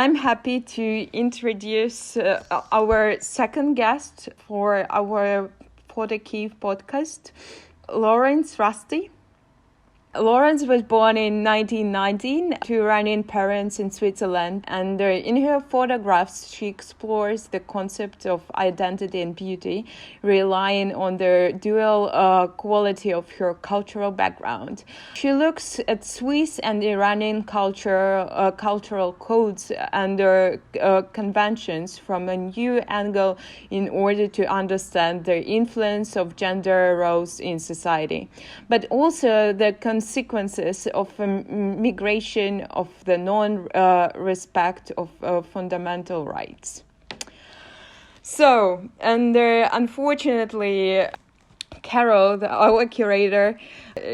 I'm happy to introduce our second guest for our Kiev podcast, Laurence Rast. Laurence was born in 1919 to Iranian parents in Switzerland, and in her photographs she explores the concept of identity and beauty, relying on the dual quality of her cultural background. She looks at Swiss and Iranian cultural codes and conventions from a new angle in order to understand the influence of gender roles in society, but also the consequences of migration, of the non-respect of fundamental rights. So, and unfortunately, Carol, our curator,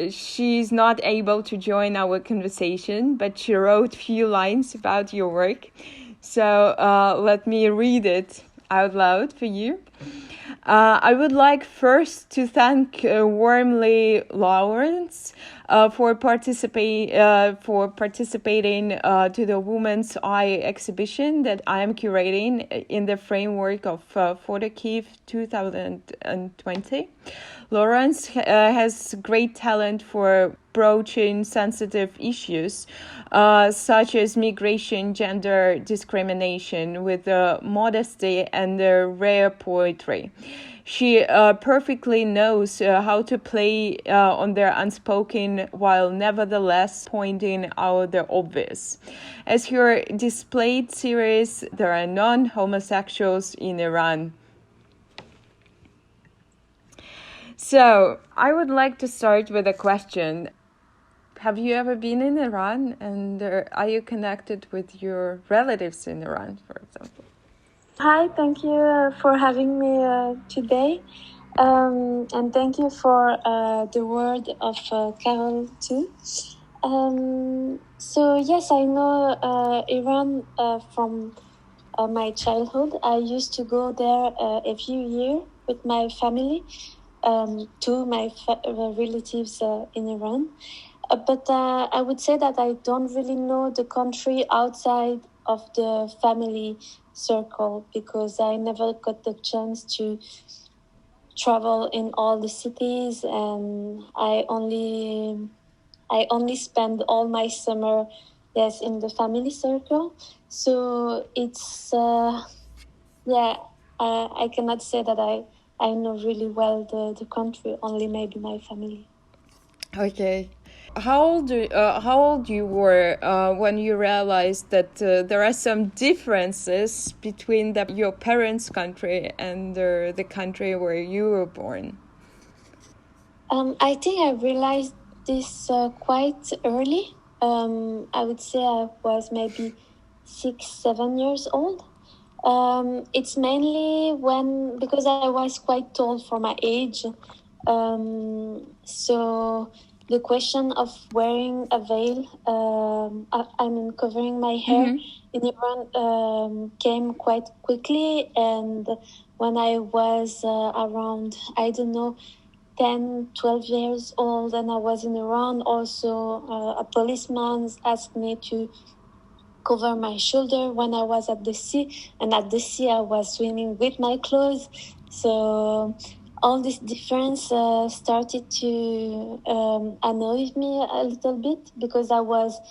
she's not able to join our conversation, but she wrote a few lines about your work. So let me read it out loud for you. I would like first to thank warmly Laurence for participating to the Woman's Eye exhibition that I am curating in the framework of Photo Kiev 2020. Laurence has great talent for broaching sensitive issues such as migration, gender discrimination with modesty and rare poetry. She perfectly knows how to play on their unspoken while nevertheless pointing out the obvious. As her displayed series, there are non-homosexuals in Iran. So, I would like to start with a question. Have you ever been in Iran, and are you connected with your relatives in Iran, for example? Hi, thank you for having me today. And thank you for the word of Carol too. So yes, I know Iran from my childhood. I used to go there every year with my family to my relatives in Iran. But I would say that I don't really know the country outside of the family circle because I never got the chance to travel in all the cities, and I only spend all my summer in the family circle. So it's I cannot say that I know really well the country, only maybe my family. Okay. How old you were when you realized that there are some differences between your parents' country and the country where you were born? I think I realized this quite early. I would say I was maybe 6-7 years old. It's mainly because I was quite tall for my age. So the question of wearing a veil, covering my hair in Iran came quite quickly. And when I was around, 10, 12 years old, and I was in Iran, also a policeman asked me to cover my shoulder when I was at the sea, and at the sea I was swimming with my clothes. So all this difference started to annoy me a little bit, because I was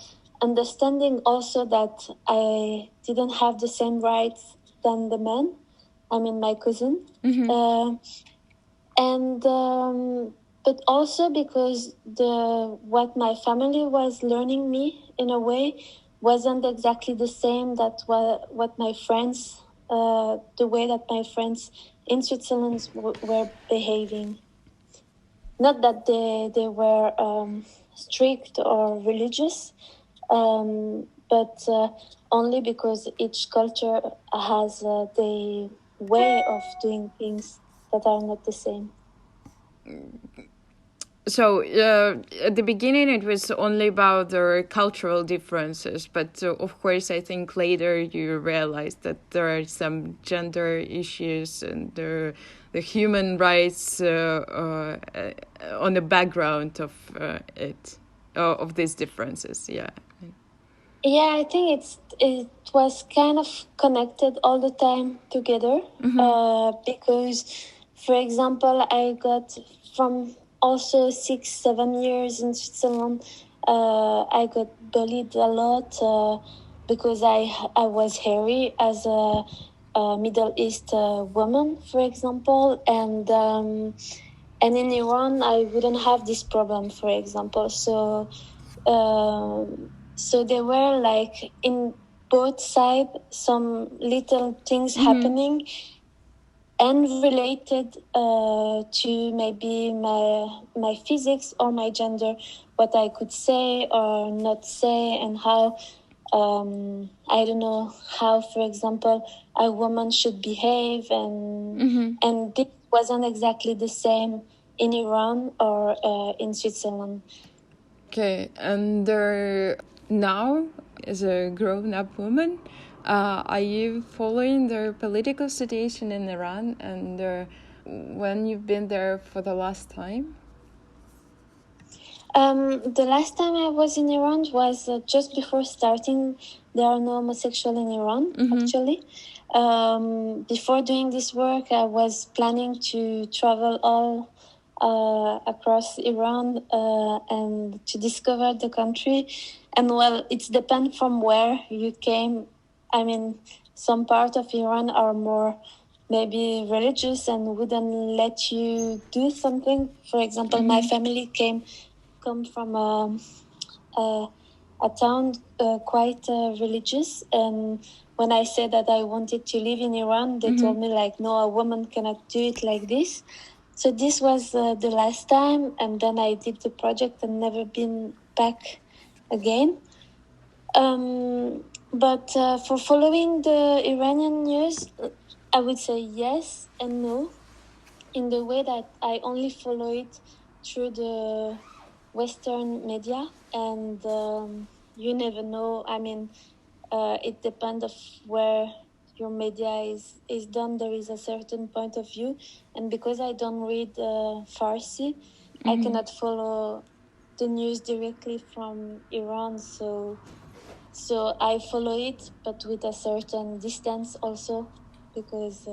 understanding also that I didn't have the same rights than the men. My cousin. But also because what my family was learning me in a way wasn't exactly the same that what my friends, the way that my friends in Switzerland were behaving. Not that they were strict or religious, but only because each culture has the way of doing things that are not the same. So at the beginning it was only about the cultural differences, but of course I think later you realized that there are some gender issues and the human rights on the background of these differences. Yeah, I think it was kind of connected all the time together. Because, for example, I got from also 6-7 years in Switzerland. I got bullied a lot because I was hairy as a Middle East woman, for example, and in Iran I wouldn't have this problem, for example. So there were like in both sides some little things happening and related to maybe my physics or my gender, what I could say or not say, and how I don't know how, for example, a woman should behave, and this wasn't exactly the same in Iran or in Switzerland. Okay, and now, as a grown-up woman, are you following the political situation in Iran, and when you've been there for the last time? The last time I was in Iran was just before starting. There are no homosexuals in Iran, actually. Before doing this work, I was planning to travel all across Iran and to discover the country. And well, it depends from where you came. I mean, some parts of Iran are more maybe religious and wouldn't let you do something. For example, my family come from a town quite religious, and when I said that I wanted to live in Iran, they told me like, no, a woman cannot do it like this. So this was the last time, and then I did the project and never been back again. But for following the Iranian news, I would say yes and no, in the way that I only follow it through the Western media, and you never know. I mean, it depends of where your media is done. There is a certain point of view, and because I don't read Farsi, I cannot follow the news directly from Iran. So I follow it, but with a certain distance also, because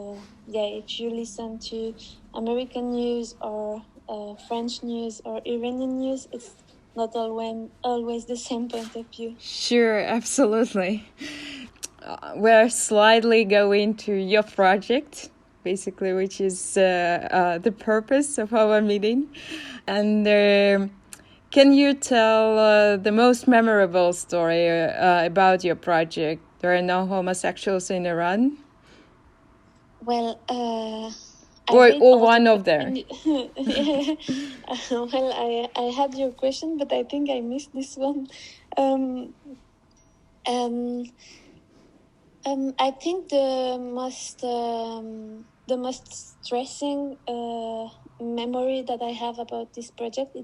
if you listen to American news or French news or Iranian news, it's not always the same point of view. Sure, absolutely. We're slightly going to your project, basically, which is the purpose of our meeting. And can you tell the most memorable story about your project? There are no homosexuals in Iran? Well, or one of them. Well, I had your question, but I think I missed this one. I think the most stressing memory that I have about this project,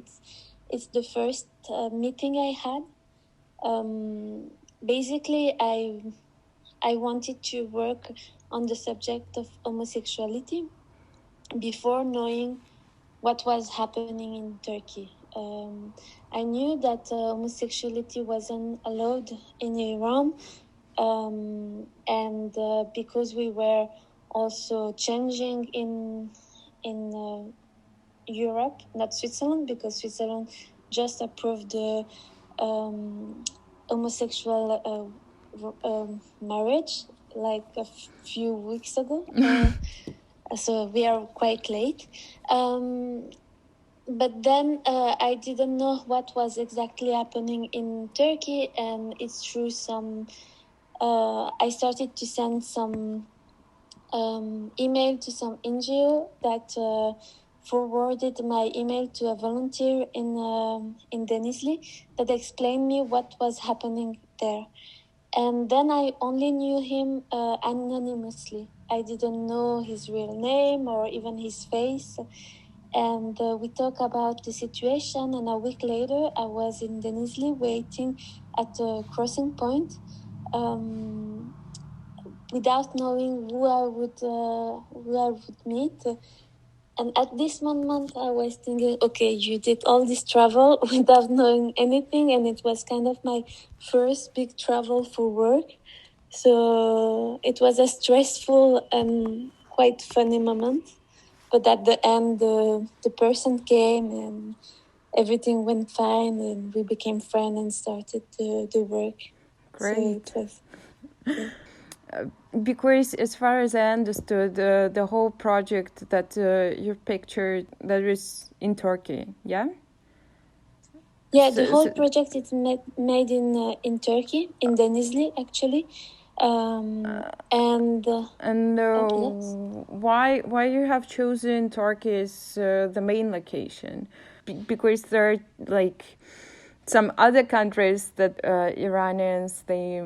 it's the first meeting I had. Basically, I wanted to work on the subject of homosexuality before knowing what was happening in Turkey. I knew that homosexuality wasn't allowed in Iran, and because we were also changing in Europe, not Switzerland, because Switzerland just approved the homosexual marriage like a few weeks ago. So we are quite late. But then I didn't know what was exactly happening in Turkey, and it's through some. I started to send some email to some NGO that forwarded my email to a volunteer in Denizli that explained me what was happening there. And then I only knew him anonymously. I didn't know his real name or even his face. And we talked about the situation, and a week later I was in Denizli waiting at a crossing point without knowing who I would meet. And at this moment, I was thinking, okay, you did all this travel without knowing anything, and it was kind of my first big travel for work. So it was a stressful and quite funny moment. But at the end, the person came and everything went fine, and we became friends and started the work. Great. So it was. Yeah. Because as far as I understood, the whole project that you pictured, that is in Turkey, yeah? Yeah, the whole project is made in Turkey, in Denizli, actually. And yes. why you have chosen Turkey as the main location? Because there are like some other countries that Iranians they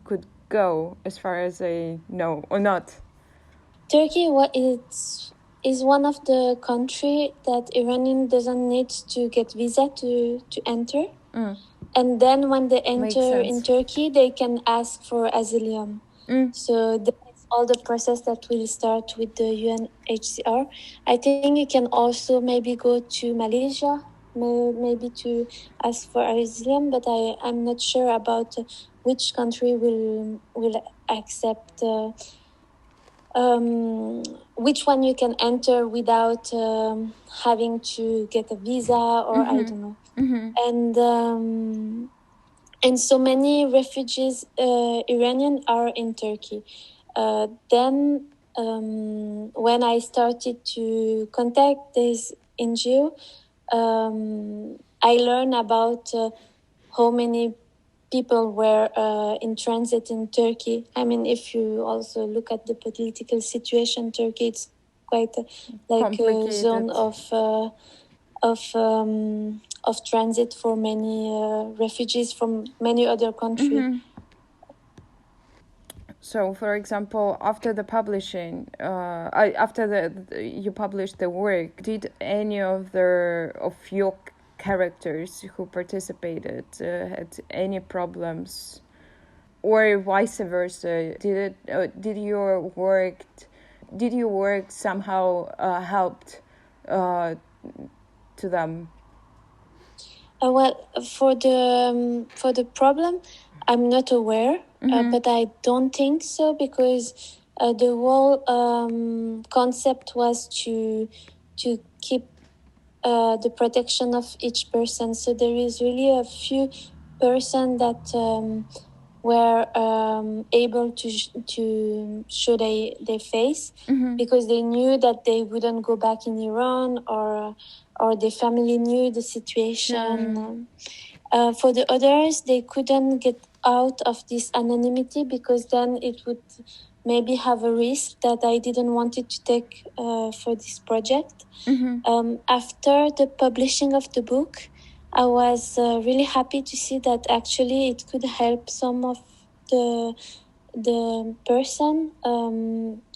could go, as far as I know, or not. Turkey, is one of the country that Iranian doesn't need to get visa to enter. And then when they enter in Turkey, they can ask for asylum. So that's all the process that will start with the UNHCR. I think you can also maybe go to Malaysia, maybe to ask for asylum, but I'm not sure about which country will accept which one you can enter without having to get a visa, or I don't know. And so many refugees, Iranian, are in Turkey. Then when I started to contact this NGO, I learned about how many people were in transit in Turkey. I mean, if you also look at the political situation in Turkey, it's quite like a zone of transit for many refugees from many other countries. So, for example, after the publishing, you published the work, did any of your characters who participated had any problems, or vice versa? Did your work somehow helped to them? Well, for the problem, I'm not aware, but I don't think so, because the whole concept was to keep the protection of each person. So there is really a few person that were able to show their face, because they knew that they wouldn't go back in Iran, or their family knew the situation. For the others, they couldn't get out of this anonymity, because then it would maybe have a risk that I didn't want it to take for this project. After the publishing of the book, I was really happy to see that actually it could help some of the person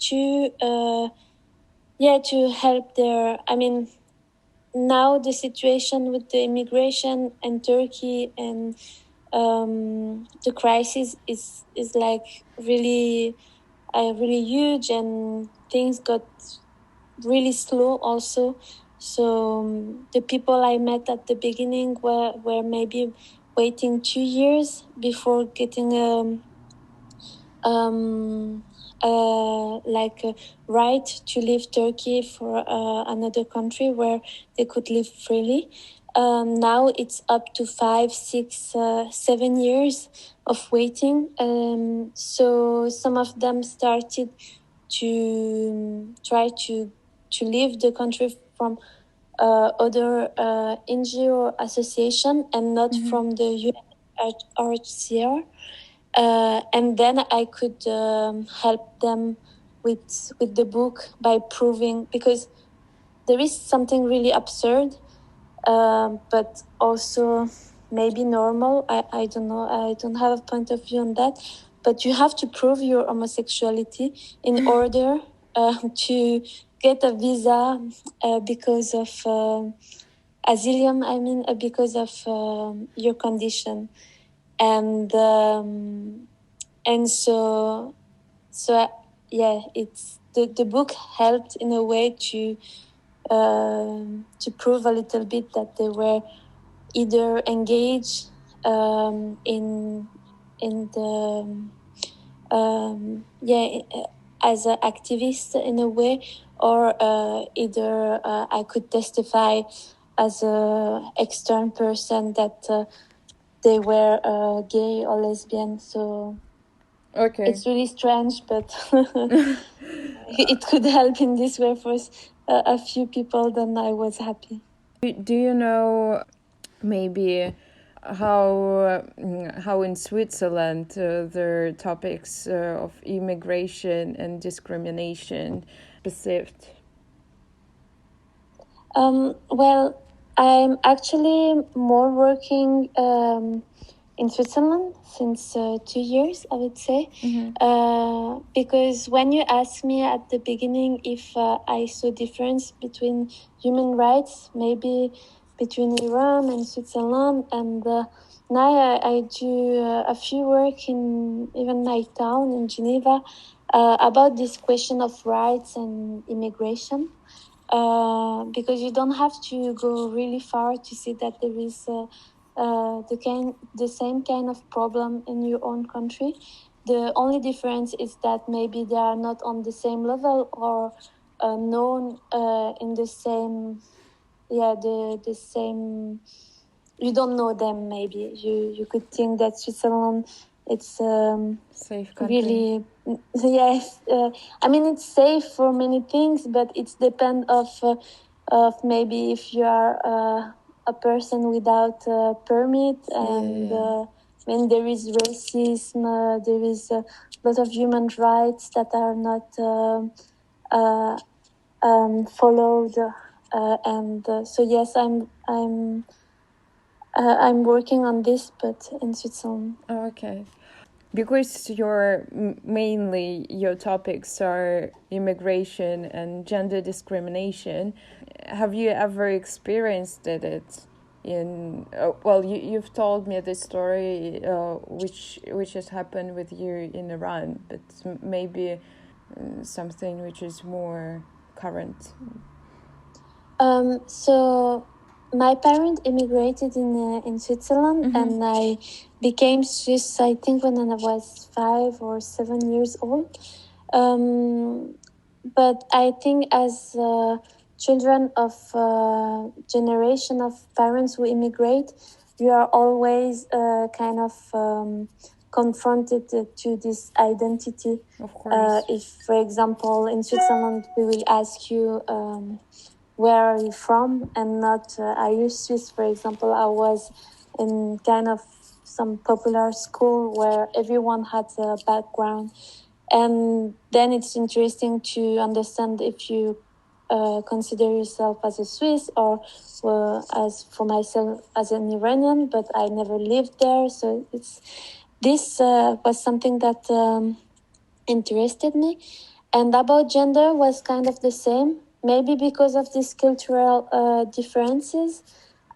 to help their. I mean, now the situation with the immigration and Turkey and the crisis is like really really huge, and things got really slow also. So the people I met at the beginning were maybe waiting 2 years before getting like a right to leave Turkey for another country where they could live freely. Now it's up to 5, 6, 7 years of waiting. So some of them started to try to leave the country from other NGO association, and not from the UNHCR. And then I could help them with the book by proving, because there is something really absurd, but also maybe normal. I don't know. I don't have a point of view on that. But you have to prove your homosexuality in order to get a visa because of asylum. I mean, because of your condition. And so yeah, it's the book helped in a way to to prove a little bit that they were either engaged in the as an activist in a way, or either I could testify as a external person that they were gay or lesbian. So Okay. it's really strange, but it could help in this way for a few people. Then I was happy. Do you know maybe how in Switzerland the topics of immigration and discrimination perceived? Well, I'm actually more working in Switzerland since 2 years, I would say. Because when you asked me at the beginning if I saw difference between human rights, maybe between Iran and Switzerland, and now I do a few work in even my town in Geneva about this question of rights and immigration. Because you don't have to go really far to see that there is the same kind of problem in your own country. The only difference is that maybe they are not on the same level or known in the same, the same. You don't know them. Maybe you could think that Switzerland it's Safe country. really yes. I mean it's safe for many things, but it's depend of maybe if you are a person without a permit, and when there is racism, there is a lot of human rights that are not followed, and so yes, I'm working on this, but in Switzerland. Oh, okay. Because mainly your topics are immigration and gender discrimination, have you ever experienced it in well, you've told me this story which has happened with you in Iran, but maybe something which is more current. So my parents immigrated in Switzerland, and I became Swiss, I think, when I was 5 or 7 years old. But I think as children of generation of parents who immigrate, you are always kind of confronted to this identity. Of course. If, for example, in Switzerland, we will ask you where are you from, and not are you Swiss. For example, I was in kind of some popular school where everyone had a background, and then it's interesting to understand if you consider yourself as a Swiss or as for myself as an Iranian, but I never lived there. So this was something that interested me. And about gender was kind of the same. Maybe because of these cultural differences,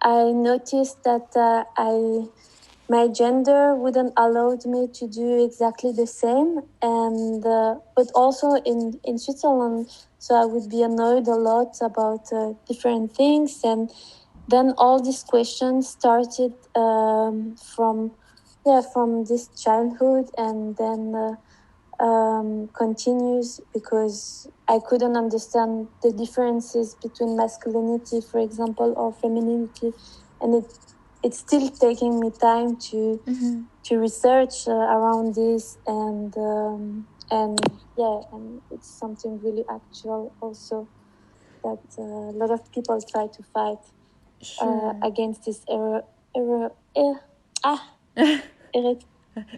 I noticed that my gender wouldn't allow me to do exactly the same, and but also in Switzerland, so I would be annoyed a lot about different things, and then all these questions started from this childhood, and then continues because I couldn't understand the differences between masculinity, for example, or femininity, and it's still taking me time to research around this, and it's something really actual also that a lot of people try to fight against this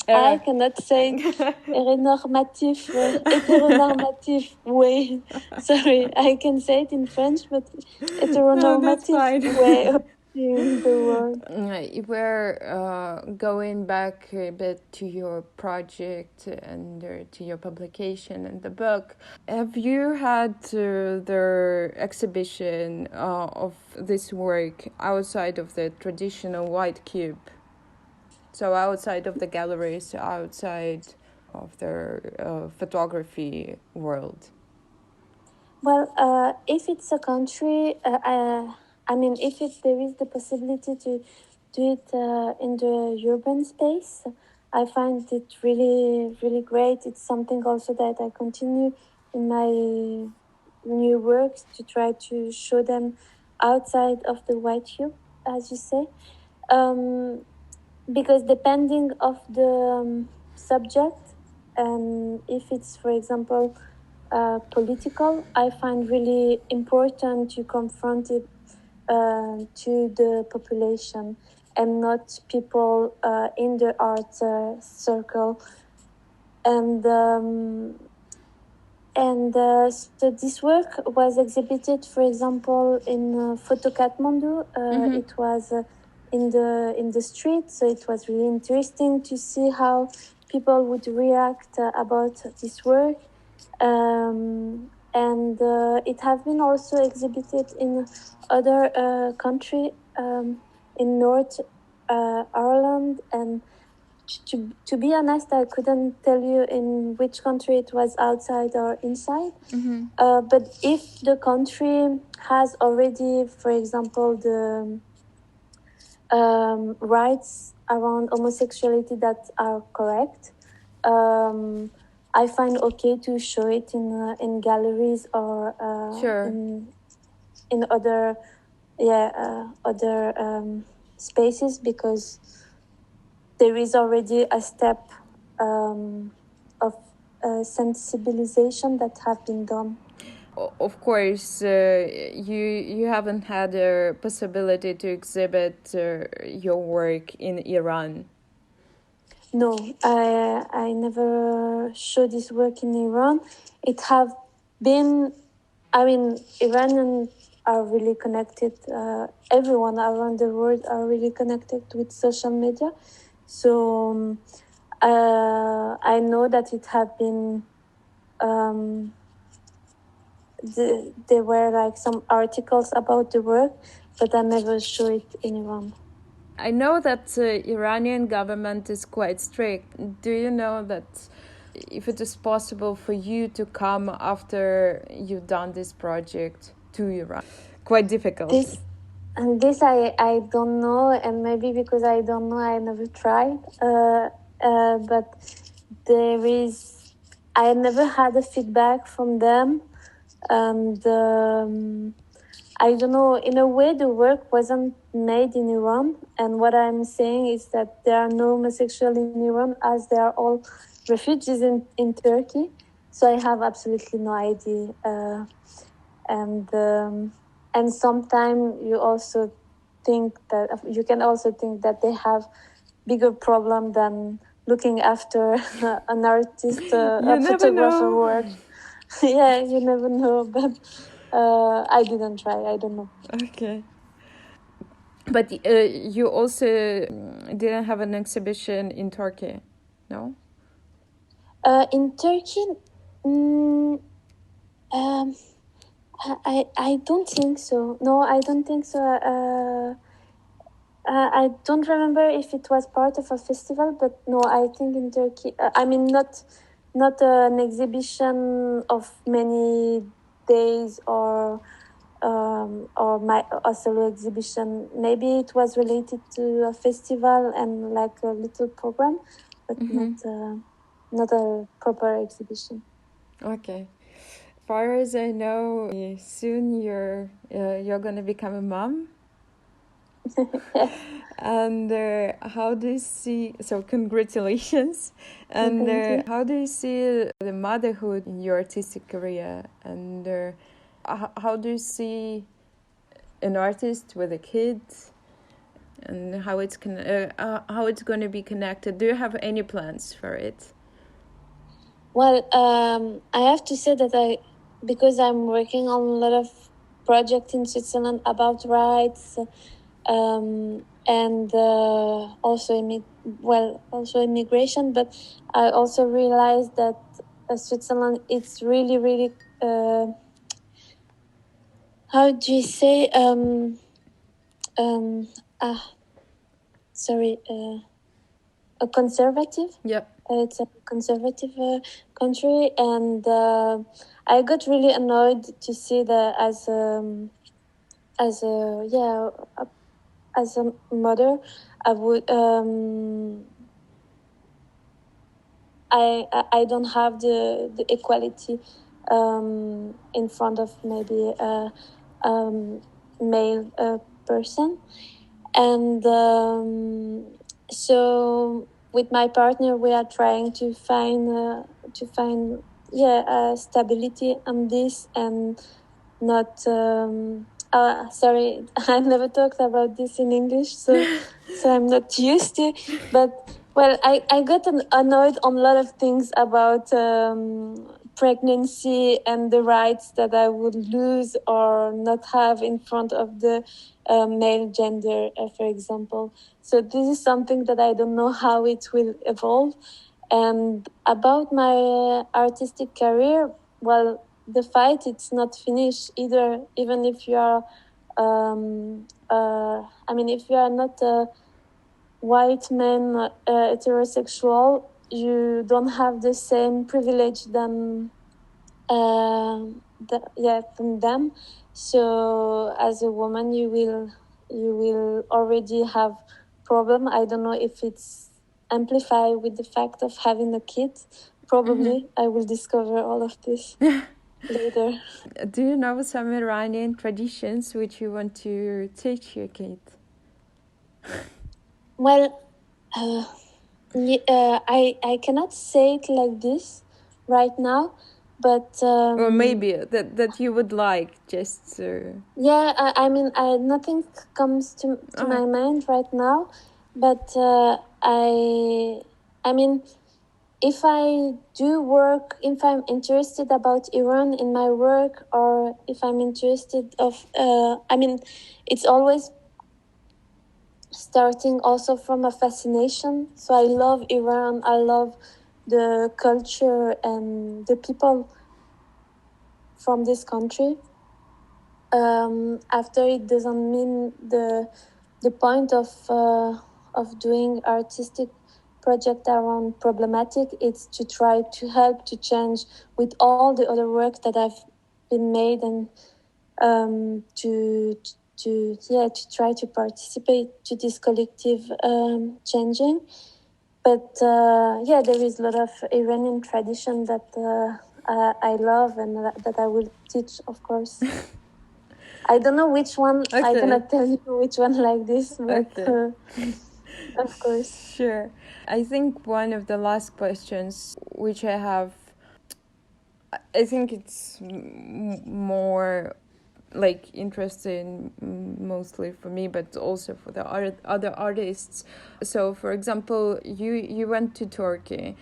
I cannot say heteronormative way. Sorry, I can say it in French, but heteronormative way of seeing the world. We're going back a bit to your project and to your publication and the book. Have you had the exhibition of this work outside of the traditional white cube? So outside of the galleries, outside of the photography world? Well, if it's a country, I mean, if there is the possibility to do it in the urban space, I find it really, really great. It's something also that I continue in my new works to try to show them outside of the white cube, as you say. Because depending of the subject, and if it's, for example, political, I find really important to confront it to the population and not people in the art circle. And so this work was exhibited, for example, in Photo Kathmandu. It was in the street, so it was really interesting to see how people would react about this work. And it has been also exhibited in other country in North Ireland. And to be honest, I couldn't tell you in which country it was, outside or inside. But if the country has already, for example, the rights around homosexuality that are correct, I find okay to show it in galleries or Sure. in other spaces, because there is already a step of sensibilization that have been done. Of course, you haven't had a possibility to exhibit your work in Iran. No, I never showed this work in Iran. It have been, I mean, Iranians are really connected. Everyone around the world are really connected with social media. So I know that it have been, there were like some articles about the work, but I never show it in Iran. I know that the Iranian government is quite strict. Do you know that if it is possible for you to come after you've done this project to Iran? Quite difficult. This I don't know, and maybe because I don't know, I never tried. But I never had a feedback from them, and I don't know. In a way, the work wasn't made in Iran, and what I'm saying is that there are no homosexuals in Iran, as they are all refugees in Turkey. So I have absolutely no idea, and sometimes you can also think that they have bigger problem than looking after an artist, a photographer work. Yeah, you never know, but I didn't try. I don't know. Okay. But you also didn't have an exhibition in Turkey, no? In Turkey, I don't think so. No, I don't think so. I don't remember if it was part of a festival, but no, I think in Turkey. I mean, not an exhibition of many days or a solo exhibition. Maybe it was related to a festival and like a little program, but not a proper exhibition. Okay. As far as I know, soon you're going to become a mom. Yes. And how do you see? So congratulations. And how do you see the motherhood in your artistic career? And how do you see an artist with a kid? And how it's going to be connected? Do you have any plans for it? Well, I have to say that because I'm working on a lot of projects in Switzerland about rights, and also immigration, but I also realized that Switzerland, it's really, really, how do you say, sorry, a conservative. Yep. It's a conservative country, and I got really annoyed to see that as a yeah as a mother, I would I don't have the equality in front of maybe a male person, and so with my partner we are trying to find stability on this, and not sorry, I never talked about this in English, so I'm not used to, but well, I got annoyed on a lot of things about pregnancy and the rights that I would lose or not have in front of the male gender, for example. So this is something that I don't know how it will evolve. And about my artistic career, well, the fight, it's not finished either. Even if you are, if you are not a white man, heterosexual, you don't have the same privilege than than them. So as a woman, you will already have problem. I don't know if it's amplified with the fact of having a kid. Probably I will discover all of this later. Do you know some Iranian traditions which you want to teach your kid? Well, I cannot say it like this right now, but Or maybe that you would like just nothing comes to my mind right now, but I mean, if I do work, if I'm interested about Iran in my work, or if I'm interested it's always starting also from a fascination. So I love Iran. I love the culture and the people from this country. After, it doesn't mean the point of doing artistic project around problematic. It's to try to help to change with all the other work that have been made, and to try to participate to this collective changing. But there is a lot of Iranian tradition that I love and that I will teach, of course. I don't know which one. Okay. I cannot tell you which one like this, but of course. Sure. I think one of the last questions which I have, I think it's more like interesting mostly for me, but also for the other artists. So, for example, you went to Turkey.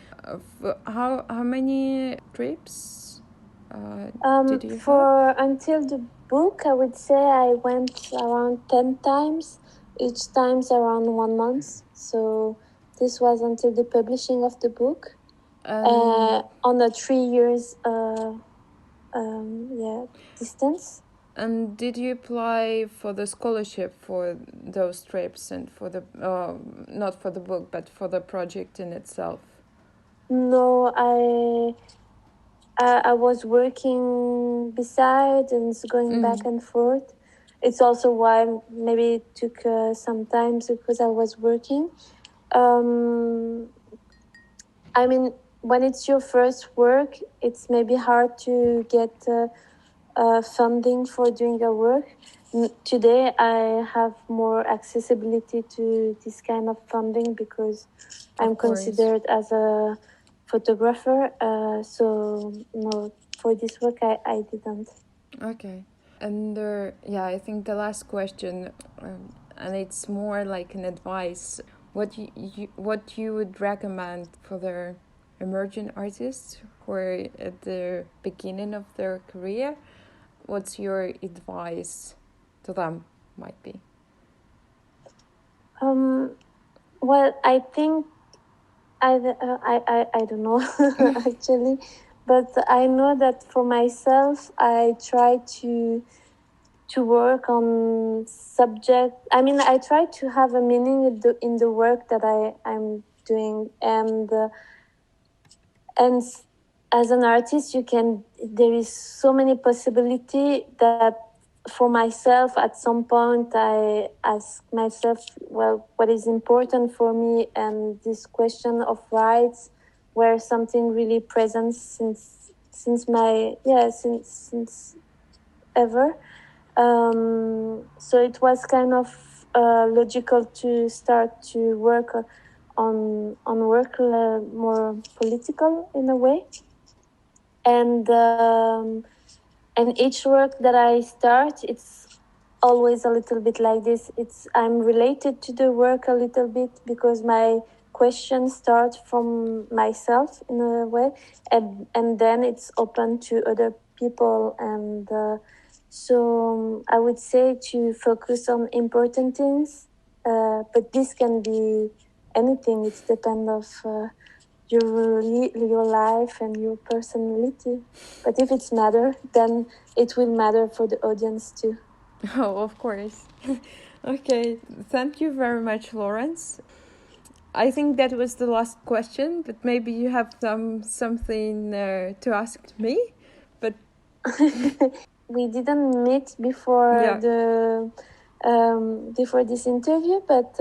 How many trips did you have? Until the book, I would say I went around 10 times, each times around 1 month. So this was until the publishing of the book. On a 3 years distance. And did you apply for the scholarship for those trips and for the not for the book but for the project in itself? No, I was working beside and going back and forth. It's also why maybe it took some time, because I was working. When it's your first work, it's maybe hard to get funding for doing your work. Today, I have more accessibility to this kind of funding because I'm considered as a photographer. So no, for this work, I didn't. Okay. And I think the last question, and it's more like an advice. What you would recommend for the emerging artists who are at the beginning of their career? What's your advice to them might be? Well, I think I don't know actually, but I know that for myself, I try to work on subject. I try to have a meaning in the work that I'm doing, and And as an artist, there is so many possibility that for myself, at some point, I ask myself, well, what is important for me? And this question of rights were something really present since since ever. So it was kind of logical to start to work on work more political in a way, and each work that I start, it's always a little bit like this. I'm related to the work a little bit because my questions start from myself in a way, and then it's open to other people, and so I would say to focus on important things, but this can be anything. It depends of your life and your personality. But if it's matter, then it will matter for the audience too. Oh, of course. Okay, thank you very much, Laurence. I think that was the last question, but maybe you have something to ask me. But we didn't meet before before this interview, but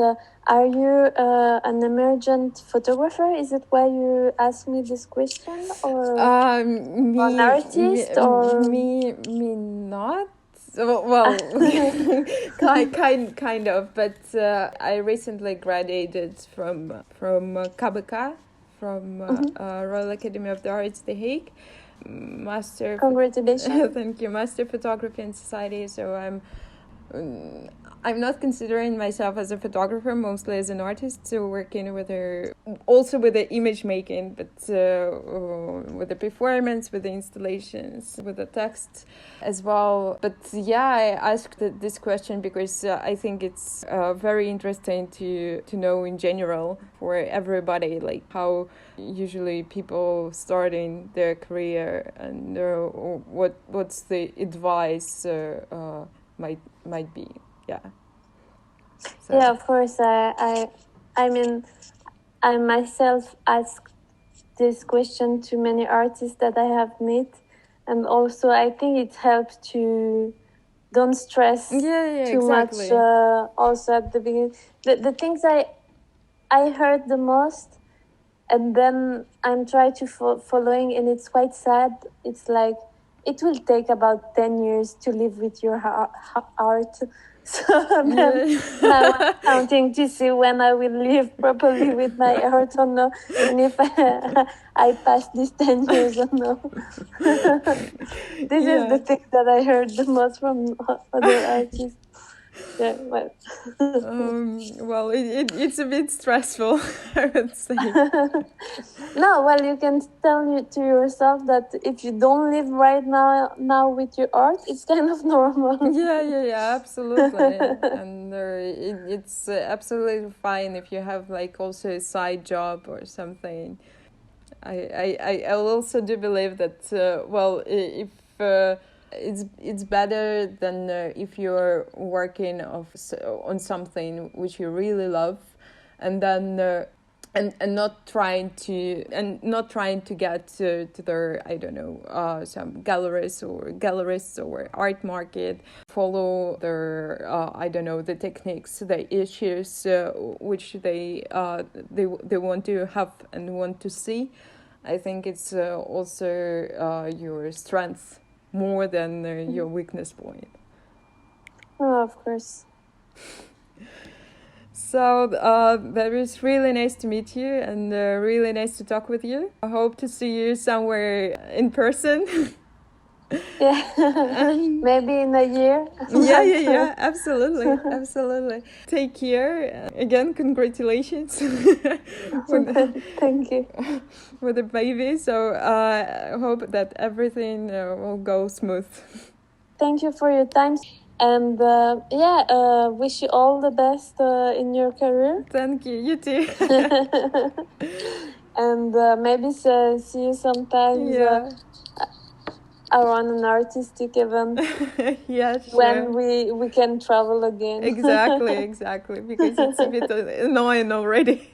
are you an emergent photographer? Is it why you asked me this question, or an artist, or me not? Well, kind of, but I recently graduated from KBK, from Royal Academy of the Arts, The Hague. Master. Congratulations. Thank you. Master Photography and Society. So I'm not considering myself as a photographer, mostly as an artist, so working with also with the image making, but with the performance, with the installations, with the text as well. But yeah, I asked this question because I think it's very interesting to know in general for everybody, like how usually people starting their career, and what's the advice might be. Yeah. So. Yeah, of course. I mean, I myself asked this question to many artists that I have met, and also I think it helps to don't stress too much. Also at the beginning, the things I heard the most, and then I'm trying to following, and it's quite sad. It's like it will take about 10 years to live with your art. So then now I'm counting to see when I will live properly with my art or no, and if I pass these 10 years or no. This is the thing that I heard the most from other artists. Yeah, well. Well, it's a bit stressful, I would say. No, well, you can tell to yourself that if you don't live right now with your art, it's kind of normal. Yeah, absolutely. And it's absolutely fine if you have like also a side job or something. I also do believe that if it's better than if you're working on something which you really love, and then and not trying to get to their, I don't know, some gallerists or art market, follow their I don't know, the techniques, the issues which they want to have and want to see. I think it's also your strength more than your weakness point. Oh, of course. So that was really nice to meet you, and really nice to talk with you. I hope to see you somewhere in person. Yeah, maybe in a year. Yeah, absolutely. Take care. Again, congratulations. Thank you. With the baby. So I hope that everything will go smooth. Thank you for your time. And wish you all the best in your career. Thank you. You too. And maybe see you sometimes around an artistic event. Yeah, sure. When we can travel again. Exactly. Because it's a bit annoying already.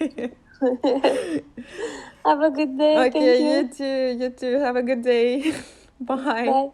Have a good day. Okay, Thank you. you too. You too. Have a good day. Bye. Bye.